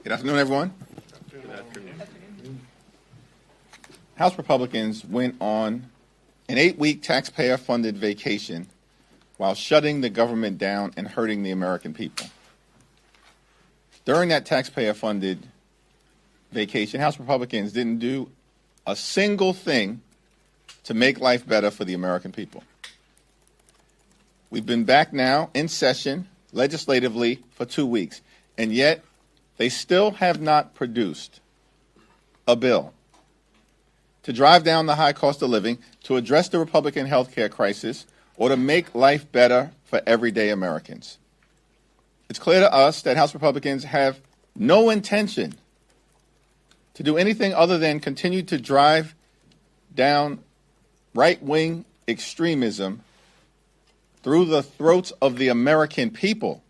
Good afternoon, everyone. Good afternoon. House Republicans went on an 8-week taxpayer-funded vacation while shutting the government down and hurting the American people. During that taxpayer-funded vacation, House Republicans didn't do a single thing to make life better for the American people. We've been back now in session legislatively for 2 weeks, and yet they still have not produced a bill to drive down the high cost of living, to address the Republican health care crisis, or to make life better for everyday Americans. It's clear to us that House Republicans have no intention to do anything other than continue to drive down right-wing extremism through the throats of the American people.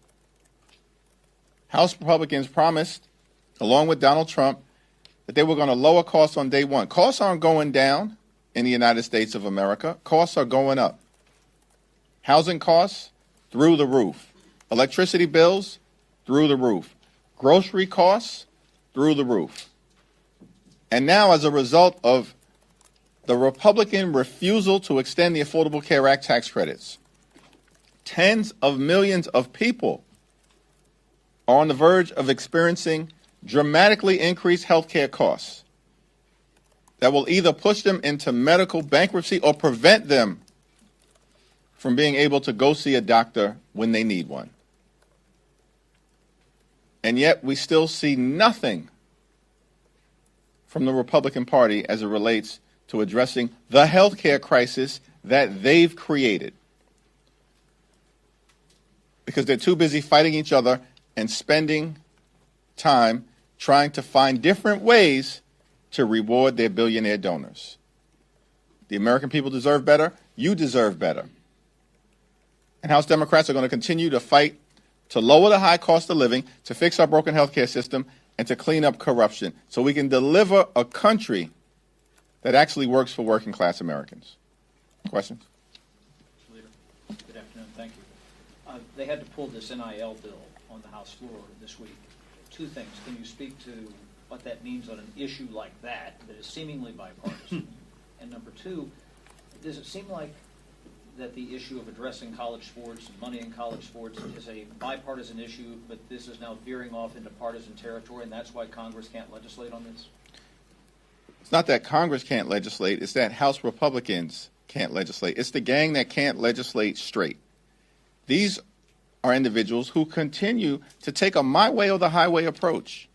House Republicans promised, along with Donald Trump, that they were going to lower costs on day one. Costs aren't going down in the United States of America. Costs are going up. Housing costs, through the roof. Electricity bills, through the roof. Grocery costs, through the roof. And now, as a result of the Republican refusal to extend the Affordable Care Act tax credits, tens of millions of people are on the verge of experiencing dramatically increased health care costs that will either push them into medical bankruptcy or prevent them from being able to go see a doctor when they need one. And yet we still see nothing from the Republican Party as it relates to addressing the health care crisis that they've created, because they're too busy fighting each other and spending time trying to find different ways to reward their billionaire donors. The American people deserve better. You deserve better. And House Democrats are going to continue to fight to lower the high cost of living, to fix our broken health care system, and to clean up corruption so we can deliver a country that actually works for working class Americans. Questions? Leader. Good afternoon. Thank you. They had to pull this NIL bill on the House floor this week. Two things. Can you speak to what that means on an issue like that is seemingly bipartisan? And number two, does it seem like that the issue of addressing college sports and money in college sports is a bipartisan issue, but this is now veering off into partisan territory, and that's why Congress can't legislate on this? It's not that Congress can't legislate. It's that House Republicans can't legislate. It's the gang that can't legislate straight. These are individuals who continue to take a my way or the highway approach.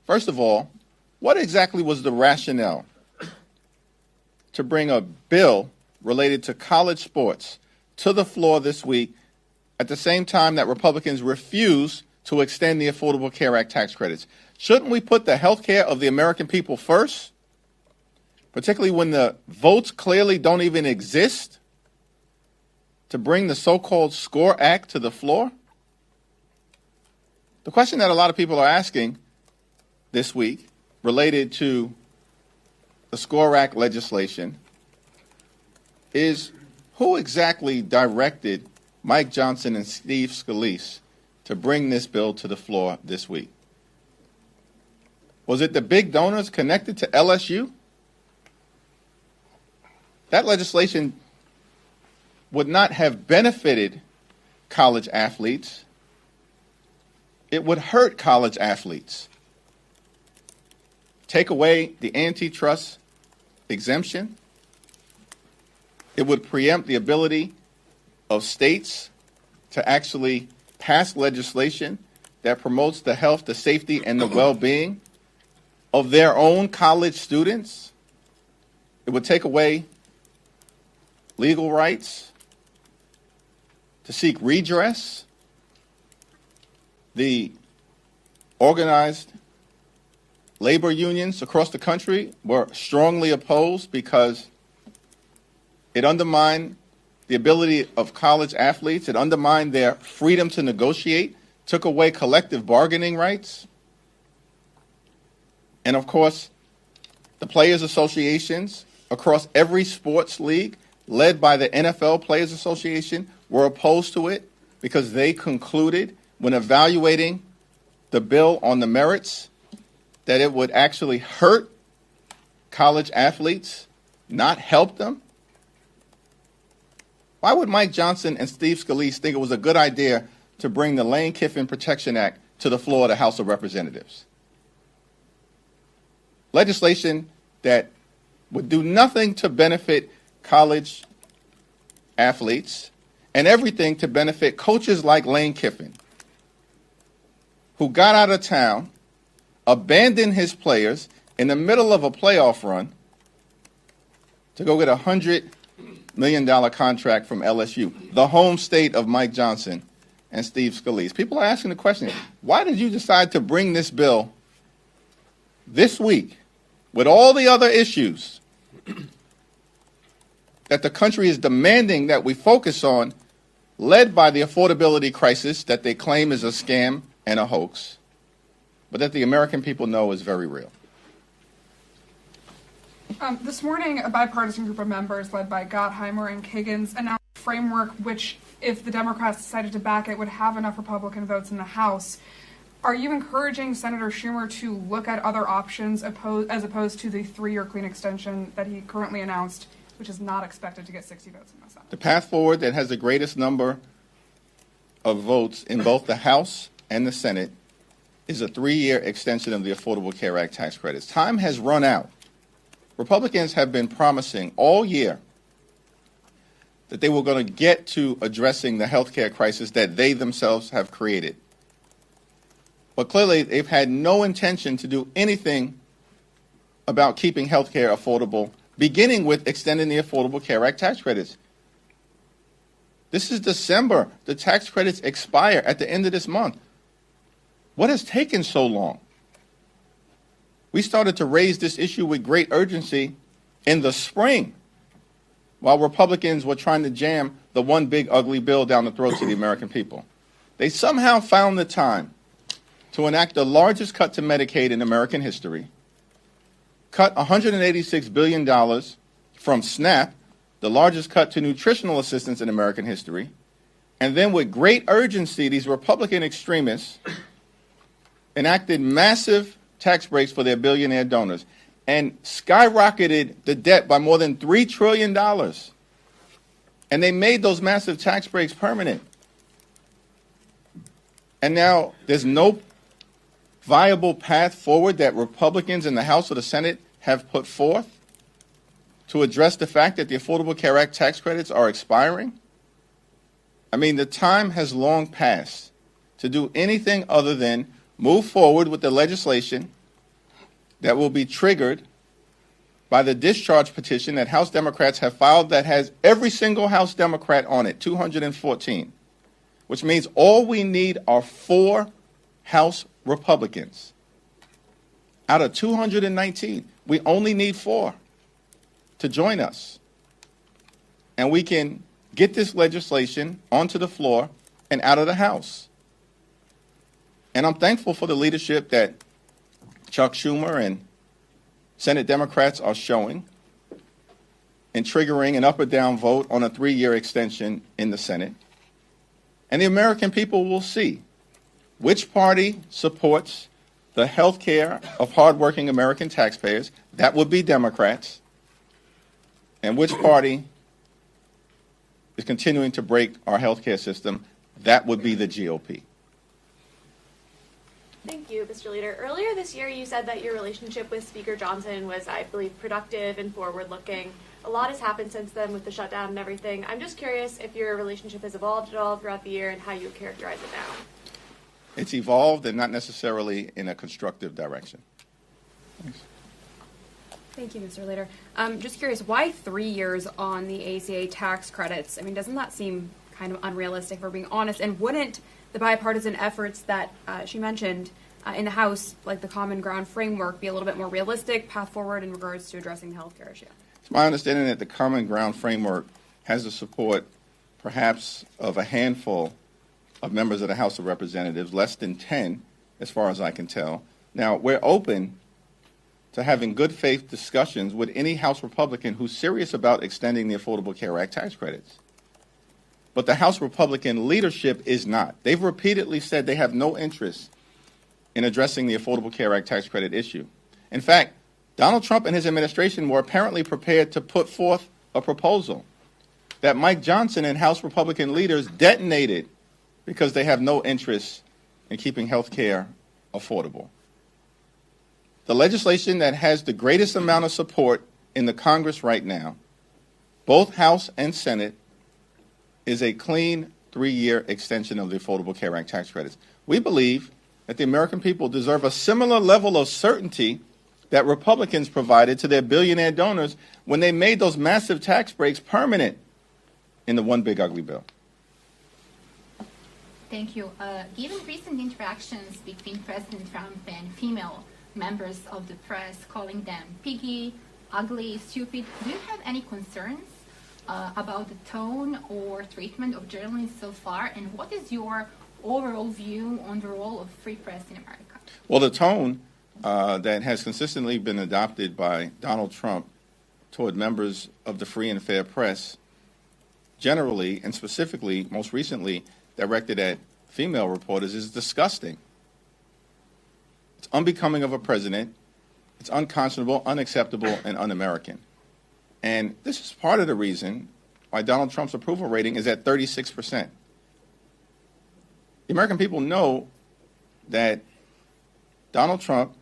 First of all, what exactly was the rationale to bring a bill related to college sports to the floor this week at the same time that Republicans refuse to extend the Affordable Care Act tax credits? Shouldn't we put the health care of the American people first, particularly when the votes clearly don't even exist to bring the so-called SCORE Act to the floor? The question that a lot of people are asking this week related to the SCORE Act legislation is, who exactly directed Mike Johnson and Steve Scalise to bring this bill to the floor this week? Was it the big donors connected to LSU? That legislation would not have benefited college athletes. It would hurt college athletes. Take away the antitrust exemption. It would preempt the ability of states to actually pass legislation that promotes the health, the safety, and the well-being of their own college students. It would take away legal rights to seek redress. The organized labor unions across the country were strongly opposed because it undermined the ability of college athletes. It undermined their freedom to negotiate, took away collective bargaining rights. And of course, the players' associations across every sports league, led by the NFL Players Association, were opposed to it because they concluded, when evaluating the bill on the merits, that it would actually hurt college athletes, not help them? Why would Mike Johnson and Steve Scalise think it was a good idea to bring the Lane Kiffin Protection Act to the floor of the House of Representatives? Legislation that would do nothing to benefit college athletes and everything to benefit coaches like Lane Kiffin, who got out of town, abandoned his players in the middle of a playoff run to go get a $100 million contract from LSU, the home state of Mike Johnson and Steve Scalise. People are asking the question, why did you decide to bring this bill this week with all the other issues that the country is demanding that we focus on, led by the affordability crisis that they claim is a scam and a hoax, but that the American people know is very real? This morning, a bipartisan group of members led by Gottheimer and Kiggins announced a framework which, if the Democrats decided to back it, would have enough Republican votes in the House. Are you encouraging Senator Schumer to look at other options as opposed to the 3-year clean extension that he currently announced, which is not expected to get 60 votes in the Senate? The path forward that has the greatest number of votes in both the House and the Senate is a 3-year extension of the Affordable Care Act tax credits. Time has run out. Republicans have been promising all year that they were going to get to addressing the health care crisis that they themselves have created. But clearly, they've had no intention to do anything about keeping health care affordable, beginning with extending the Affordable Care Act tax credits. This is December. The tax credits expire at the end of this month. What has taken so long? We started to raise this issue with great urgency in the spring, while Republicans were trying to jam the one big ugly bill down the throats of the American people. They somehow found the time to enact the largest cut to Medicaid in American history, cut $186 billion from SNAP, the largest cut to nutritional assistance in American history, and then with great urgency, these Republican extremists enacted massive tax breaks for their billionaire donors and skyrocketed the debt by more than $3 trillion. And they made those massive tax breaks permanent. And now there's no viable path forward that Republicans in the House or the Senate have put forth to address the fact that the Affordable Care Act tax credits are expiring. I mean, the time has long passed to do anything other than move forward with the legislation that will be triggered by the discharge petition that House Democrats have filed that has every single House Democrat on it, 214, which means all we need are 4 House Republicans. Out of 219, we only need 4 to join us. And we can get this legislation onto the floor and out of the House. And I'm thankful for the leadership that Chuck Schumer and Senate Democrats are showing in triggering an up or down vote on a 3-year extension in the Senate. And the American people will see which party supports the health care of hardworking American taxpayers. That would be Democrats. And which party is continuing to break our health care system. That would be the GOP. Thank you, Mr. Leader. Earlier this year, you said that your relationship with Speaker Johnson was, I believe, productive and forward-looking. A lot has happened since then with the shutdown and everything. I'm just curious if your relationship has evolved at all throughout the year and how you would characterize it now. It's evolved and not necessarily in a constructive direction. Thanks. Thank you, Mr. Leader. Just curious, why 3 years on the ACA tax credits? I mean, doesn't that seem kind of unrealistic, if we're being honest? And wouldn't the bipartisan efforts that she mentioned in the House, like the Common Ground framework, be a little bit more realistic path forward in regards to addressing the health care issue? It's my understanding that the Common Ground framework has the support perhaps of a handful of members of the House of Representatives, less than 10 as far as I can tell. Now, we're open to having good faith discussions with any House Republican who's serious about extending the Affordable Care Act tax credits. But the House Republican leadership is not. They've repeatedly said they have no interest in addressing the Affordable Care Act tax credit issue. In fact, Donald Trump and his administration were apparently prepared to put forth a proposal that Mike Johnson and House Republican leaders detonated because they have no interest in keeping health care affordable. The legislation that has the greatest amount of support in the Congress right now, both House and Senate, is a clean 3-year extension of the Affordable Care Act tax credits. We believe that the American people deserve a similar level of certainty that Republicans provided to their billionaire donors when they made those massive tax breaks permanent in the One Big Ugly Bill. Thank you. Given recent interactions between President Trump and female members of the press, calling them piggy, ugly, stupid, do you have any concerns about the tone or treatment of journalists so far? And what is your overall view on the role of free press in America? Well, the tone that has consistently been adopted by Donald Trump toward members of the free and fair press, generally and specifically, most recently, directed at female reporters, is disgusting. It's unbecoming of a president. It's unconscionable, unacceptable, and un-American. And this is part of the reason why Donald Trump's approval rating is at 36%. The American people know that Donald Trump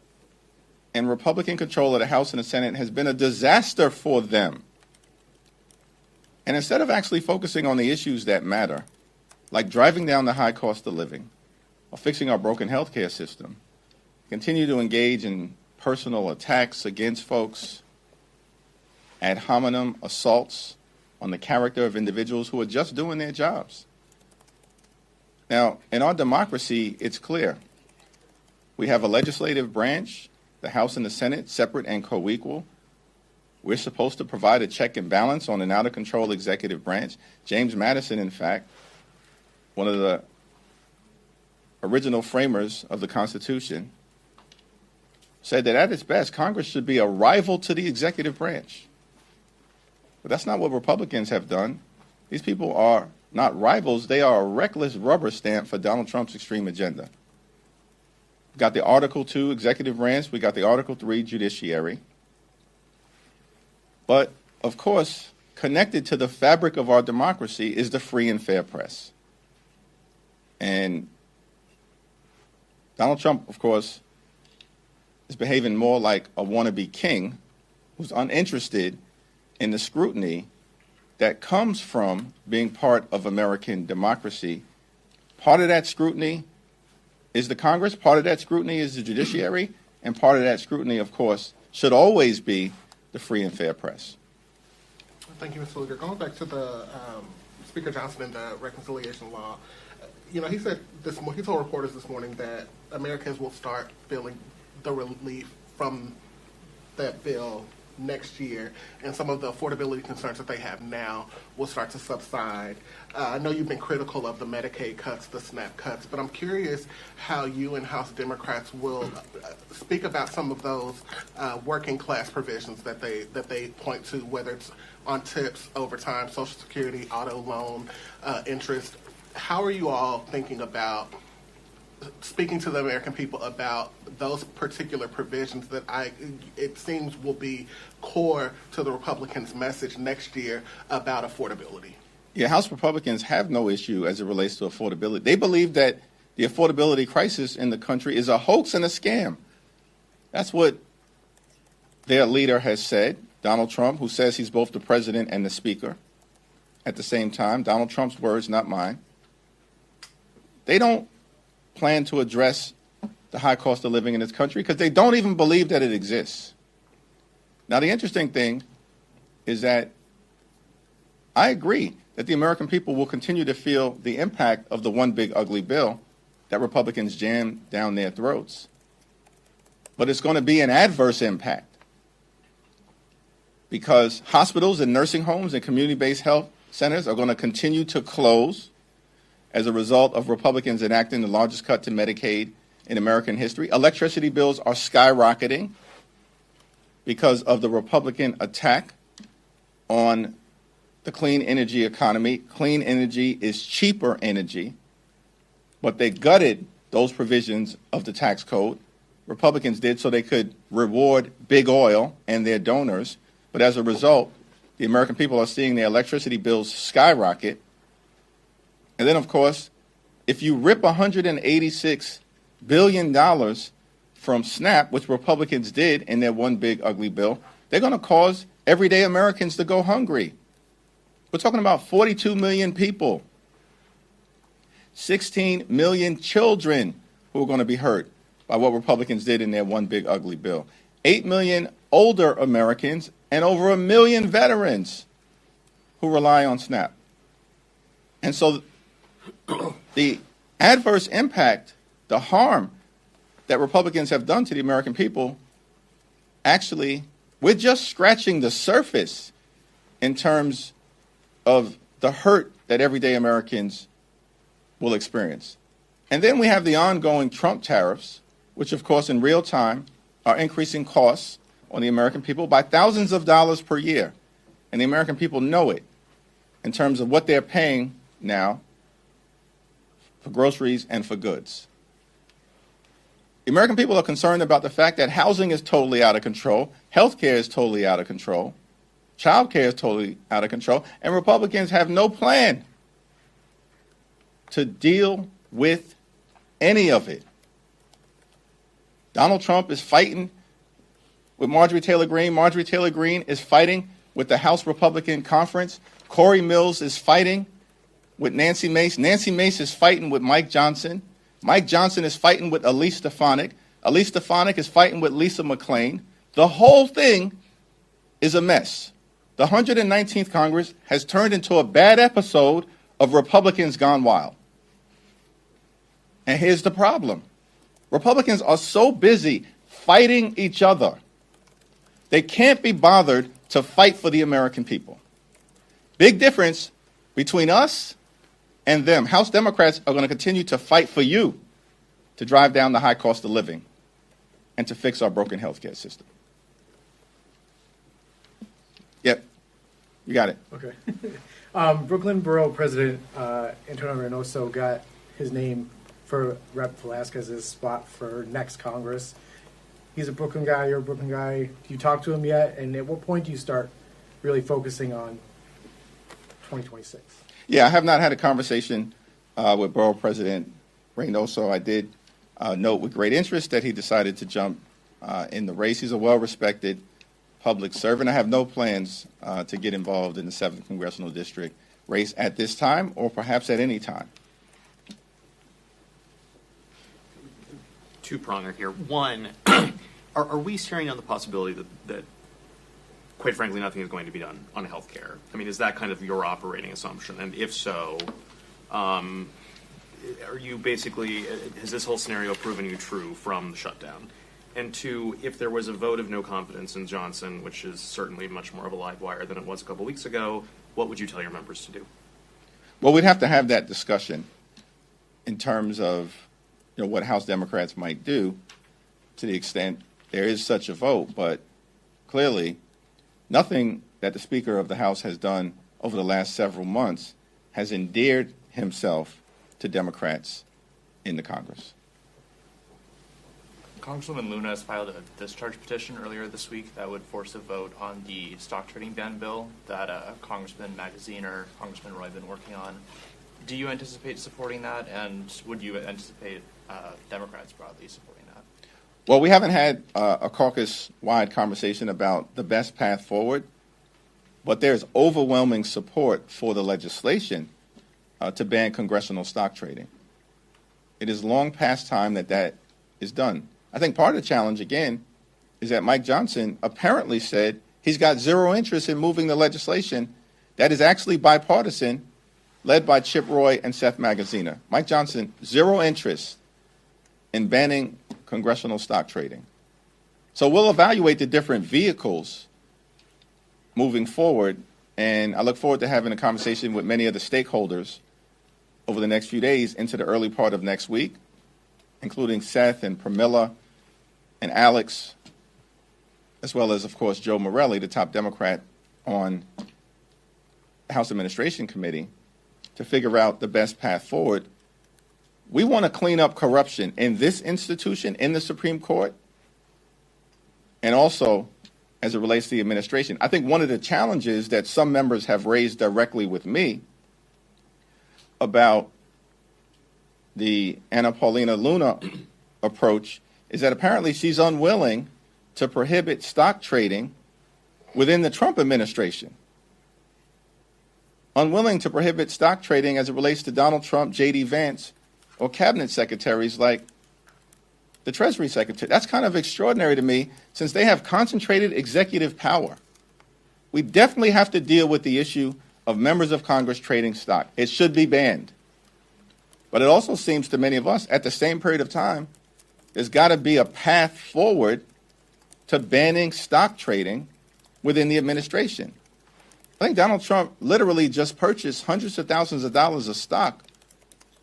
and Republican control of the House and the Senate has been a disaster for them. And instead of actually focusing on the issues that matter, like driving down the high cost of living or fixing our broken health care system, continue to engage in personal attacks against folks, ad hominem assaults on the character of individuals who are just doing their jobs. Now, in our democracy, it's clear. We have a legislative branch, the House and the Senate, separate and co-equal. We're supposed to provide a check and balance on an out-of-control executive branch. James Madison, in fact, one of the original framers of the Constitution, said that at its best, Congress should be a rival to the executive branch. But that's not what Republicans have done. These people are not rivals. They are a reckless rubber stamp for Donald Trump's extreme agenda. We've got the Article 2 executive branch. We got the Article 3 judiciary. But, of course, connected to the fabric of our democracy is the free and fair press. And Donald Trump, of course, is behaving more like a wannabe king who's uninterested in the scrutiny that comes from being part of American democracy. Part of that scrutiny is the Congress, part of that scrutiny is the judiciary, and part of that scrutiny, of course, should always be the free and fair press. Thank you, Mr. Lugar. Going back to the Speaker Johnson and the reconciliation law, you know, he said he told reporters this morning that Americans will start feeling the relief from that bill next year, and some of the affordability concerns that they have now will start to subside. I know you've been critical of the Medicaid cuts, the SNAP cuts, but I'm curious how you and House Democrats will speak about some of those working class provisions that they point to, whether it's on tips, overtime, Social Security, auto loan, interest. How are you all thinking about speaking to the American people about those particular provisions that it seems will be core to the Republicans' message next year about affordability? Yeah, House Republicans have no issue as it relates to affordability. They believe that the affordability crisis in the country is a hoax and a scam. That's what their leader has said, Donald Trump, who says he's both the president and the speaker. At the same time, Donald Trump's words, not mine. They don't plan to address the high cost of living in this country because they don't even believe that it exists. Now, the interesting thing is that I agree that the American people will continue to feel the impact of the one big ugly bill that Republicans jam down their throats. But it's going to be an adverse impact because hospitals and nursing homes and community-based health centers are going to continue to close as a result of Republicans enacting the largest cut to Medicaid in American history. Electricity bills are skyrocketing because of the Republican attack on the clean energy economy. Clean energy is cheaper energy, but they gutted those provisions of the tax code. Republicans did so they could reward big oil and their donors. But as a result, the American people are seeing their electricity bills skyrocket. And then, of course, if you rip $186 billion from SNAP, which Republicans did in their one big ugly bill, they're going to cause everyday Americans to go hungry. We're talking about 42 million people, 16 million children who are going to be hurt by what Republicans did in their one big ugly bill, 8 million older Americans, and over 1 million veterans who rely on SNAP. And so the adverse impact, the harm that Republicans have done to the American people, actually, we're just scratching the surface in terms of the hurt that everyday Americans will experience. And then we have the ongoing Trump tariffs, which, of course, in real time are increasing costs on the American people by thousands of dollars per year. And the American people know it in terms of what they're paying now for groceries and for goods. The American people are concerned about the fact that housing is totally out of control, health care is totally out of control, child care is totally out of control, and Republicans have no plan to deal with any of it. Donald Trump is fighting with Marjorie Taylor Greene. Marjorie Taylor Greene is fighting with the House Republican Conference. Corey Mills is fighting with Nancy Mace. Nancy Mace is fighting with Mike Johnson. Mike Johnson is fighting with Elise Stefanik. Elise Stefanik is fighting with Lisa McClain. The whole thing is a mess. The 119th Congress has turned into a bad episode of Republicans Gone Wild. And here's the problem. Republicans are so busy fighting each other, they can't be bothered to fight for the American people. Big difference between us and them. House Democrats are going to continue to fight for you to drive down the high cost of living and to fix our broken health care system. Yep, you got it. Okay. Brooklyn Borough President Antonio Reynoso got his name for Rep. Velasquez's spot for next Congress. He's a Brooklyn guy, you're a Brooklyn guy. Do you talk to him yet? And at what point do you start really focusing on 2026? Yeah, I have not had a conversation with Borough President Reynoso. I did note with great interest that he decided to jump in the race. He's a well-respected public servant. I have no plans to get involved in the 7th Congressional District race at this time or perhaps at any time. Two-pronger here. One, are we staring on the possibility that, quite frankly, nothing is going to be done on health care? I mean, is that kind of your operating assumption? And if so, are you basically, has this whole scenario proven you true from the shutdown? And two, if there was a vote of no confidence in Johnson, which is certainly much more of a live wire than it was a couple weeks ago, what would you tell your members to do? Well, we'd have to have that discussion in terms of what House Democrats might do to the extent there is such a vote. But clearly, nothing that the Speaker of the House has done over the last several months has endeared himself to Democrats in the Congress. Congresswoman Luna has filed a discharge petition earlier this week that would force a vote on the stock trading ban bill that Congressman Magazine or Congressman Roy have been working on. Do you anticipate supporting that, and would you anticipate Democrats broadly supporting that? Well, we haven't had a caucus-wide conversation about the best path forward, but there's overwhelming support for the legislation to ban congressional stock trading. It is long past time that is done. I think part of the challenge, again, is that Mike Johnson apparently said he's got zero interest in moving the legislation that is actually bipartisan, led by Chip Roy and Seth Magaziner. Mike Johnson, zero interest in banning congressional stock trading. So we'll evaluate the different vehicles moving forward, and I look forward to having a conversation with many of the stakeholders over the next few days into the early part of next week, including Seth and Pramila and Alex, as well as, of course, Joe Morelli, the top Democrat on the House Administration Committee, to figure out the best path forward we want to clean up corruption in this institution, in the Supreme Court, and also as it relates to the administration. I think one of the challenges that some members have raised directly with me about the Anna Paulina Luna approach is that apparently she's unwilling to prohibit stock trading within the Trump administration. Unwilling to prohibit stock trading as it relates to Donald Trump, J.D. Vance, or cabinet secretaries like the Treasury Secretary. That's kind of extraordinary to me, since they have concentrated executive power. We definitely have to deal with the issue of members of Congress trading stock. It should be banned. But it also seems to many of us, at the same period of time, there's got to be a path forward to banning stock trading within the administration. I think Donald Trump literally just purchased hundreds of thousands of dollars of stock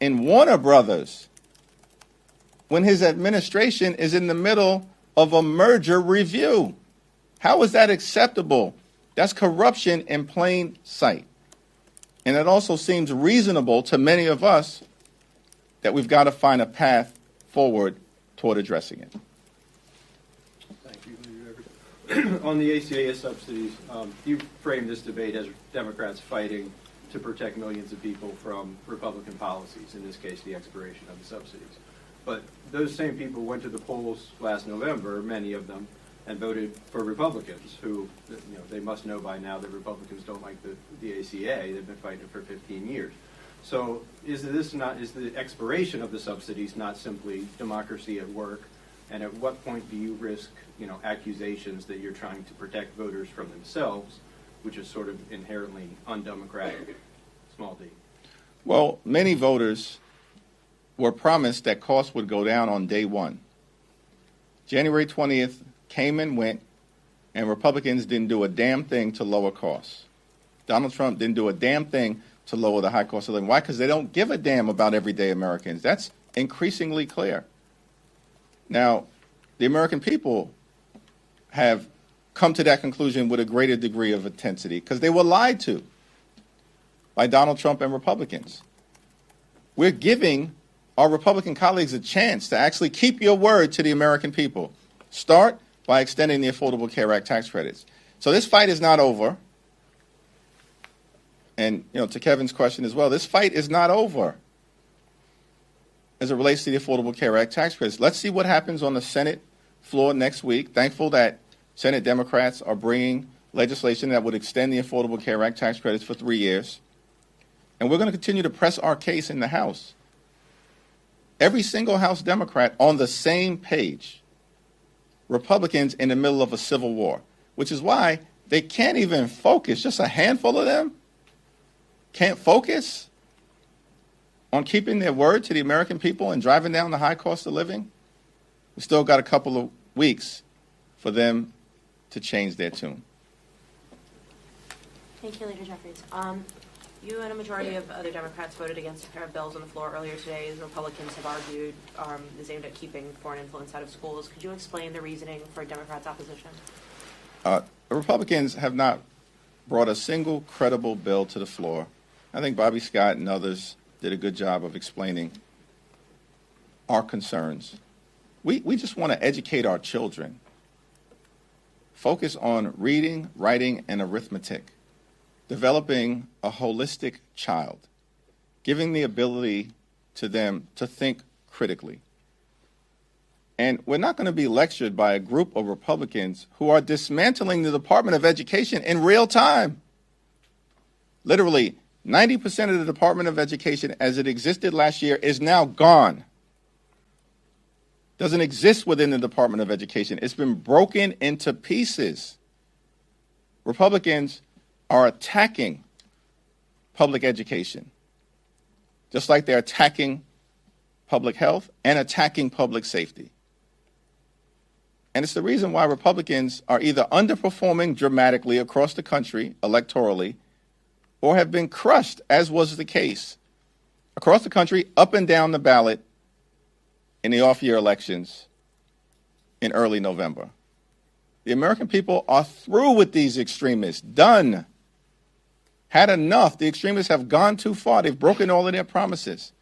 in Warner Brothers when his administration is in the middle of a merger review. How is that acceptable? That's corruption in plain sight. And it also seems reasonable to many of us that we've got to find a path forward toward addressing it. Thank you. On the ACA subsidies, you framed this debate as Democrats fighting to protect millions of people from Republican policies, in this case, the expiration of the subsidies. But those same people went to the polls last November, many of them, and voted for Republicans who, they must know by now that Republicans don't like the ACA. They've been fighting it for 15 years. So is the expiration of the subsidies not simply democracy at work? And at what point do you risk, accusations that you're trying to protect voters from themselves, which is sort of inherently undemocratic, small d? Well, many voters were promised that costs would go down on day one. January 20th came and went, and Republicans didn't do a damn thing to lower costs. Donald Trump didn't do a damn thing to lower the high cost of living. Why? Because they don't give a damn about everyday Americans. That's increasingly clear. Now, the American people have come to that conclusion with a greater degree of intensity because they were lied to by Donald Trump and Republicans. We're giving our Republican colleagues a chance to actually keep your word to the American people. Start by extending the Affordable Care Act tax credits. So this fight is not over. And, to Kevin's question as well, this fight is not over as it relates to the Affordable Care Act tax credits. Let's see what happens on the Senate floor next week. Thankful that Senate Democrats are bringing legislation that would extend the Affordable Care Act tax credits for 3 years. And we're going to continue to press our case in the House. Every single House Democrat on the same page. Republicans in the middle of a civil war, which is why they can't even focus. Just a handful of them can't focus on keeping their word to the American people and driving down the high cost of living. We still got a couple of weeks for them to change their tune. Thank you, Leader Jeffries. You and a majority of other Democrats voted against a pair of bills on the floor earlier today. The Republicans have argued is aimed at keeping foreign influence out of schools. Could you explain the reasoning for Democrats' opposition? The Republicans have not brought a single credible bill to the floor. I think Bobby Scott and others did a good job of explaining our concerns. We just want to educate our children. Focus on reading, writing, and arithmetic. Developing a holistic child, giving the ability to them to think critically. And we're not going to be lectured by a group of Republicans who are dismantling the Department of Education in real time. Literally, 90% of the Department of Education as it existed last year is now gone. Doesn't exist within the Department of Education. It's been broken into pieces. Republicans are attacking public education, just like they're attacking public health and attacking public safety. And it's the reason why Republicans are either underperforming dramatically across the country electorally or have been crushed, as was the case across the country, up and down the ballot in the off-year elections in early November. The American people are through with these extremists. Done. Had enough. The extremists have gone too far. They've broken all of their promises.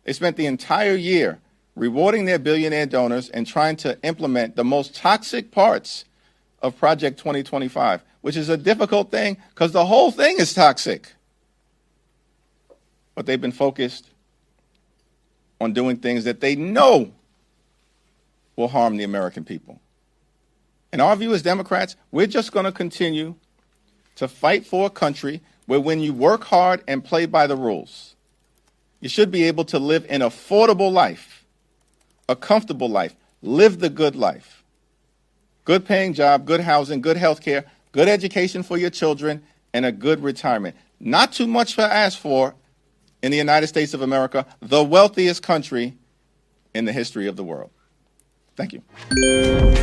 They spent the entire year rewarding their billionaire donors and trying to implement the most toxic parts of Project 2025, which is a difficult thing because the whole thing is toxic. But they've been focused on doing things that they know will harm the American people. In our view as Democrats, we're just going to continue to fight for a country where when you work hard and play by the rules, you should be able to live an affordable life, a comfortable life, live the good life. Good paying job, good housing, good health care, good education for your children, and a good retirement. Not too much to ask for in the United States of America, the wealthiest country in the history of the world. Thank you.